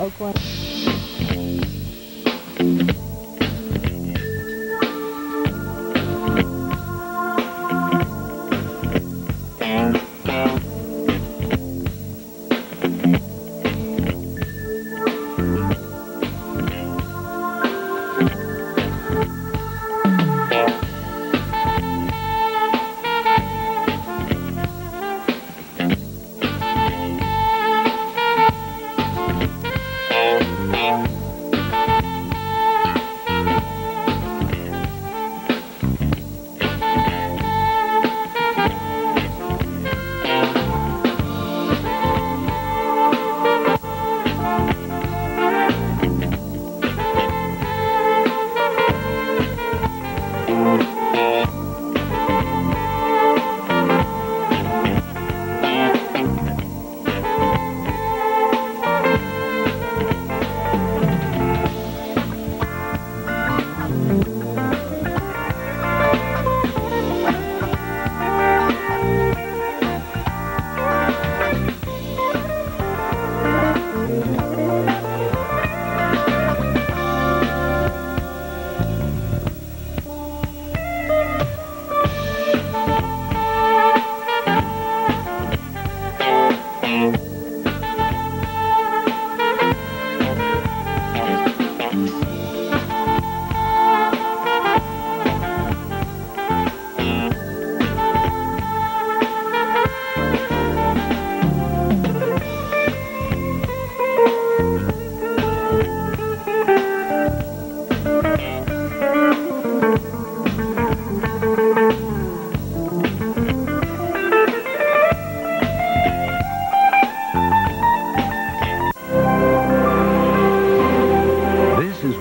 Oakland.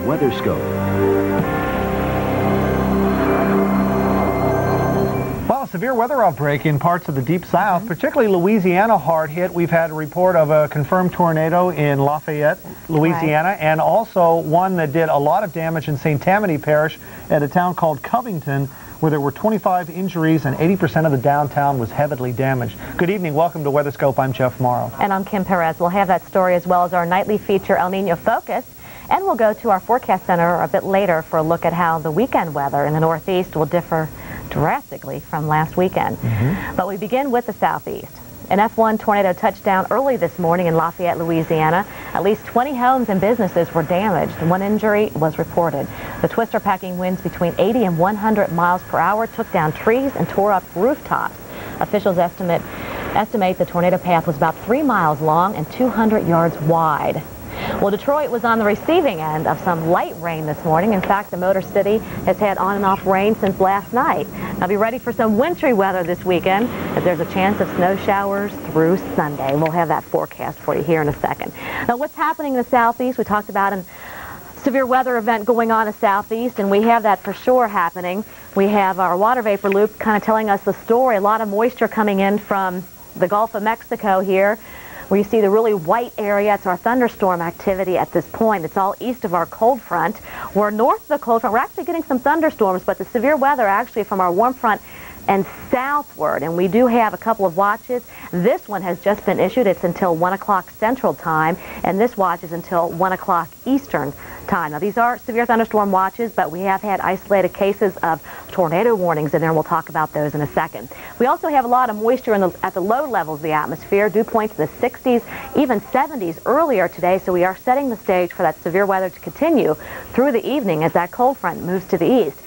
WeatherScope. Well, a severe weather outbreak in parts of the Deep South, particularly Louisiana, hard hit. We've had a report of a confirmed tornado in Lafayette, Louisiana, and also one that did a lot of damage in St. Tammany Parish at a town called Covington, where there were 25 injuries and 80% of the downtown was heavily damaged. Good evening. Welcome to WeatherScope. I'm Jeff Morrow. And I'm Kim Perez. We'll have that story as well as our nightly feature El Nino Focus. And we'll go to our forecast center a bit later for a look at how the weekend weather in the Northeast will differ drastically from last weekend. But we begin with the Southeast. An F1 tornado touched down early this morning in Lafayette, Louisiana. At least 20 homes and businesses were damaged. One injury was reported. The twister packing winds between 80 and 100 miles per hour took down trees and tore up rooftops. Officials estimate the tornado path was about 3 miles long and 200 yards wide. Well, Detroit was on the receiving end of some light rain this morning. In fact, the Motor City has had on and off rain since last night. Now be ready for some wintry weather this weekend, as there's a chance of snow showers through Sunday. We'll have that forecast for you here in a second. Now, what's happening in the Southeast? We talked about a severe weather event going on in the Southeast, and we have that for sure happening. We have our water vapor loop kind of telling us the story. A lot of moisture coming in from the Gulf of Mexico here, where you see the really white area. It's our thunderstorm activity at this point. It's all east of our cold front. We're north of the cold front. We're actually getting some thunderstorms, but the severe weather actually from our warm front and southward, and we do have a couple of watches. This one has just been issued. It's until 1 o'clock Central Time, and this watch is until 1 o'clock Eastern Time. Now, these are severe thunderstorm watches, but we have had isolated cases of tornado warnings in there, and we'll talk about those in a second. We also have a lot of moisture at the low levels of the atmosphere, dew points in the 60s, even 70s earlier today, so we are setting the stage for that severe weather to continue through the evening as that cold front moves to the east.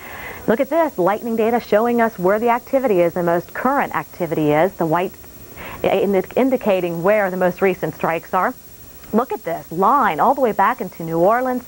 Look at this, lightning data showing us where the activity is, the most current activity is, the white indicating where the most recent strikes are. Look at this line all the way back into New Orleans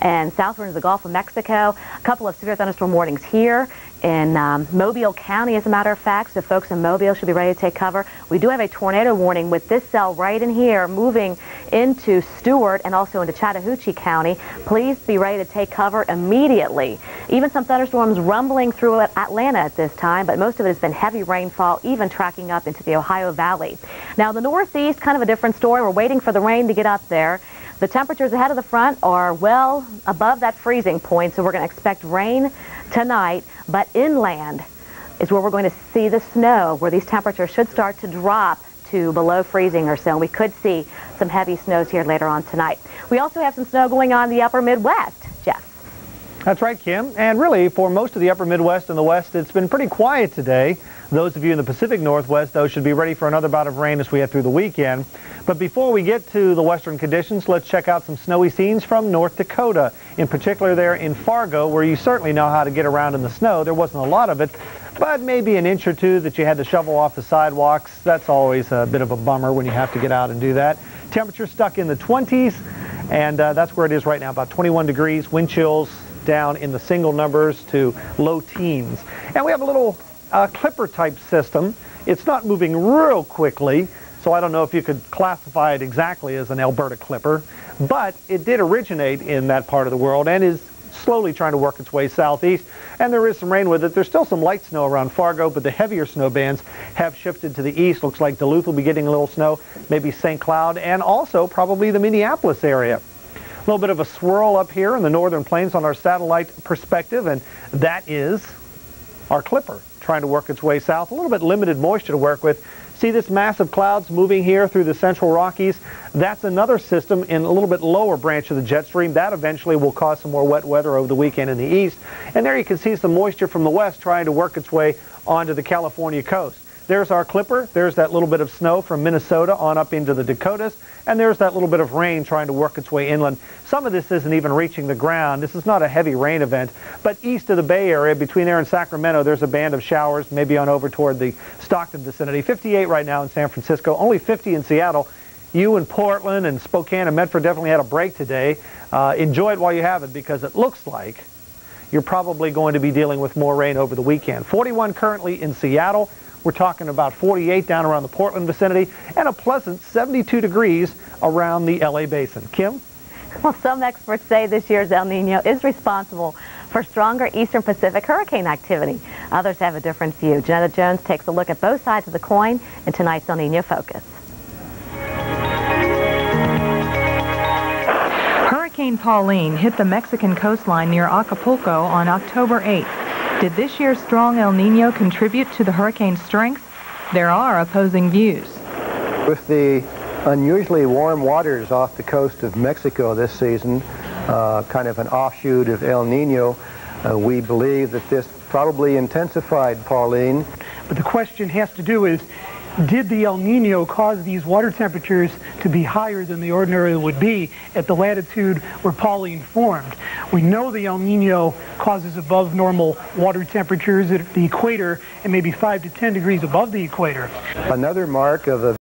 and southward into the Gulf of Mexico. A couple of severe thunderstorm warnings here in Mobile County, as a matter of fact, so folks in Mobile should be ready to take cover. We do have a tornado warning with this cell right in here moving into Stewart and also into Chattahoochee County. Please be ready to take cover immediately. Even some thunderstorms rumbling through Atlanta at this time, but most of it has been heavy rainfall, even tracking up into the Ohio Valley. Now, the Northeast, kind of a different story. We're waiting for the rain to get up there. The temperatures ahead of the front are well above that freezing point, so we're going to expect rain tonight, but inland is where we're going to see the snow, where these temperatures should start to drop to below freezing or so. And we could see some heavy snows here later on tonight. We also have some snow going on in the upper Midwest. Jeff. That's right, Kim. And really, for most of the upper Midwest and the West, it's been pretty quiet today. Those of you in the Pacific Northwest, though, should be ready for another bout of rain as we head through the weekend. But before we get to the western conditions, let's check out some snowy scenes from North Dakota, in particular there in Fargo, where you certainly know how to get around in the snow. There wasn't a lot of it, but maybe an inch or two that you had to shovel off the sidewalks. That's always a bit of a bummer when you have to get out and do that. Temperature stuck in the 20s, and that's where it is right now, about 21 degrees, wind chills down in the single numbers to low teens. And we have a little clipper type system. It's not moving real quickly, so I don't know if you could classify it exactly as an Alberta clipper, but it did originate in that part of the world and is slowly trying to work its way southeast. And there is some rain with it. There's still some light snow around Fargo, but the heavier snow bands have shifted to the east. Looks like Duluth will be getting a little snow, maybe St. Cloud, and also probably the Minneapolis area. A little bit of a swirl up here in the northern plains on our satellite perspective, and that is our clipper trying to work its way south. A little bit limited moisture to work with. See this massive clouds moving here through the central Rockies? That's another system in a little bit lower branch of the jet stream. That eventually will cause some more wet weather over the weekend in the east. And there you can see some moisture from the west trying to work its way onto the California coast. There's our clipper. There's that little bit of snow from Minnesota on up into the Dakotas. And there's that little bit of rain trying to work its way inland. Some of this isn't even reaching the ground. This is not a heavy rain event. But east of the Bay Area, between there and Sacramento, there's a band of showers, maybe on over toward the Stockton vicinity. 58 right now in San Francisco, only 50 in Seattle. You in Portland and Spokane and Medford definitely had a break today. Enjoy it while you have it, because it looks like you're probably going to be dealing with more rain over the weekend. 41 currently in Seattle. We're talking about 48 down around the Portland vicinity, and a pleasant 72 degrees around the LA basin. Kim? Well, some experts say this year's El Nino is responsible for stronger eastern Pacific hurricane activity. Others have a different view. Janetta Jones takes a look at both sides of the coin in tonight's El Nino Focus. Hurricane Pauline hit the Mexican coastline near Acapulco on October 8th. Did this year's strong El Nino contribute to the hurricane's strength? There are opposing views. With the unusually warm waters off the coast of Mexico this season, kind of an offshoot of El Nino, we believe that this probably intensified Pauline. But the question has to do is, did the El Nino cause these water temperatures to be higher than they ordinarily would be at the latitude where Pauline formed? We know the El Nino causes above normal water temperatures at the equator and maybe 5 to 10 degrees above the equator. Another mark of a